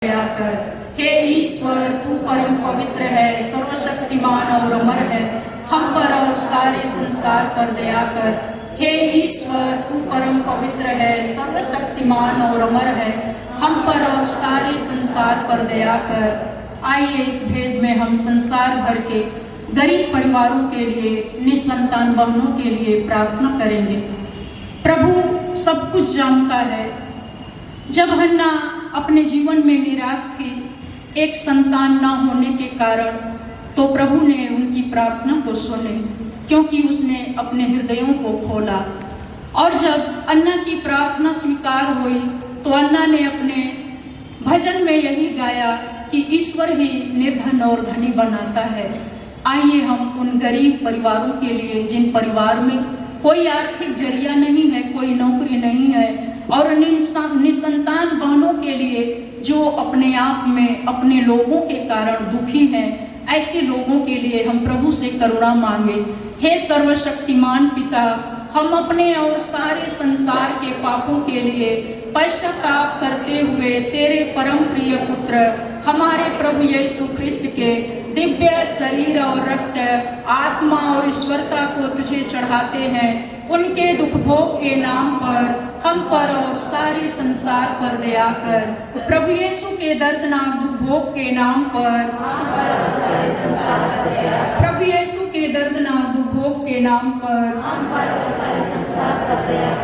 कर। हे ईश्वर, तू परम पवित्र है, सर्वशक्तिमान और अमर है, हम पर और सारे संसार पर दया कर। हे ईश्वर, तू परम पवित्र है, सर्वशक्तिमान और अमर है, हम पर और सारे संसार पर दया कर। आइए इस भेद में हम संसार भर के गरीब परिवारों के लिए, निसंतान बहनों के लिए प्रार्थना करेंगे। प्रभु सब कुछ जानता है। जब हन्ना अपने जीवन में निराश थी एक संतान न होने के कारण, तो प्रभु ने उनकी प्रार्थना को सुने, क्योंकि उसने अपने हृदयों को खोला। और जब अन्ना की प्रार्थना स्वीकार हुई तो अन्ना ने अपने भजन में यही गाया कि ईश्वर ही निर्धन और धनी बनाता है। आइए हम उन गरीब परिवारों के लिए, जिन परिवार में कोई आर्थिक जरिया नहीं है, कोई नौकरी नहीं है, और निसंतान बहनों के लिए जो अपने आप में अपने लोगों के कारण दुखी हैं, ऐसे लोगों के लिए हम प्रभु से करुणा मांगे। हे सर्वशक्तिमान पिता, हम अपने और सारे संसार के पापों के लिए पश्चाताप करते हुए तेरे परम प्रिय पुत्र हमारे प्रभु यीशु ख्रिस्त के दिव्य शरीर और रक्त, आत्मा और ईश्वरता को तुझे चढ़ाते हैं। उनके दुख भोग के नाम पर हम पर और सारे संसार पर दया कर। प्रभु यीशु के दर्दनाक दुख भोग के नाम पर, प्रभु यीशु के दर्दनाक दुख भोग के नाम पर,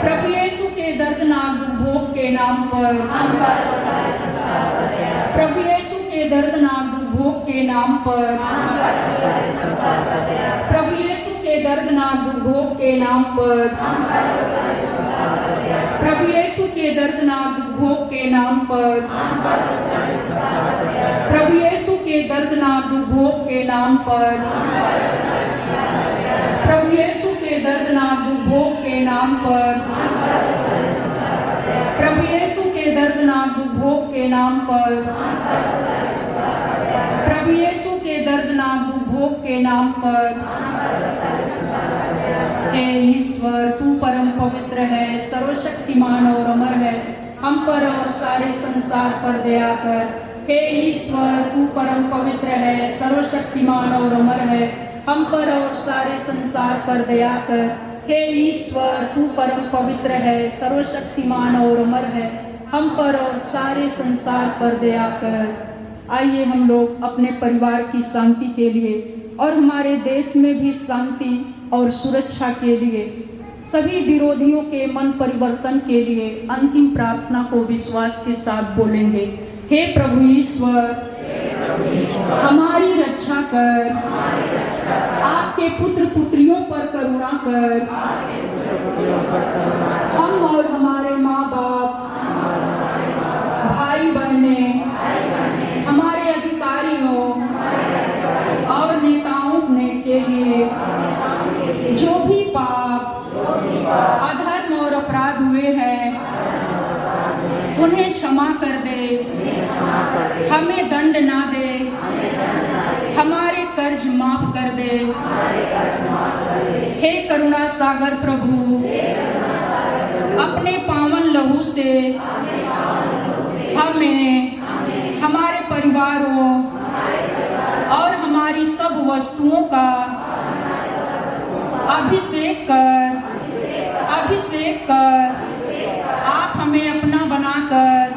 प्रभु यीशु के दर्दनाक दुख भोग के नाम पर, प्रभु यीशु के दर्दनाक दुख भोग के नाम पर, प्रभु यीशु के दर्दनाक दुख भोग के नाम पर, प्रभु यीशु के दर्दनाक दुख भोग के नाम पर, प्रभु यीशु के दर्दनाक दुख भोग के नाम पर, प्रभु यीशु के दर्दनाक दुख भोग के नाम पर, प्रभु यीशु के दर्दनाक दुख भोग के नाम पर, प्रभु यीशु के दर्दनाक दुख भोग के नाम पर। हे ईश्वर, तू परम पवित्र है, सर्वशक्तिमान और अमर है, हम पर और सारे संसार पर दया कर। हे ईश्वर, तू परम पवित्र है, सर्वशक्तिमान और अमर है, हम पर और सारे संसार पर दया कर। हे ईश्वर, तू परम पवित्र है, सर्वशक्तिमान और अमर है, हम पर और सारे संसार पर दया कर। आइए हम लोग अपने परिवार की शांति के लिए और हमारे देश में भी शांति और सुरक्षा के लिए, सभी विरोधियों के मन परिवर्तन के लिए अंतिम प्रार्थना को विश्वास के साथ बोलेंगे। हे प्रभु ईश्वर, हमारी रक्षा कर, आपके पुत्र पुत्रियों पर करुणा कर। हम और हमारे माँ बाप, भाई बहने, हमारे अधिकारियों और नेताओं ने के लिए जो भी पाप, अधर्म और अपराध हुए हैं, उन्हें क्षमा कर दे, हमें दंड ना दे, हमारे कर्ज माफ कर दे। हे करुणा सागर प्रभु, अपने पावन लहू से हमें, हमारे परिवारों और हमारी सब वस्तुओं का अभिषेक कर, अभिषेक कर। आप हमें अपना बनाकर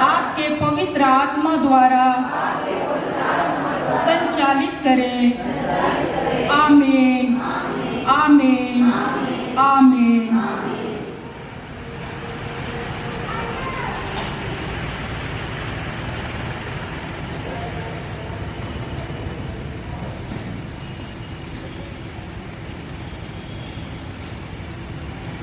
आपके पवित्र आत्मा द्वारा संचालित करें।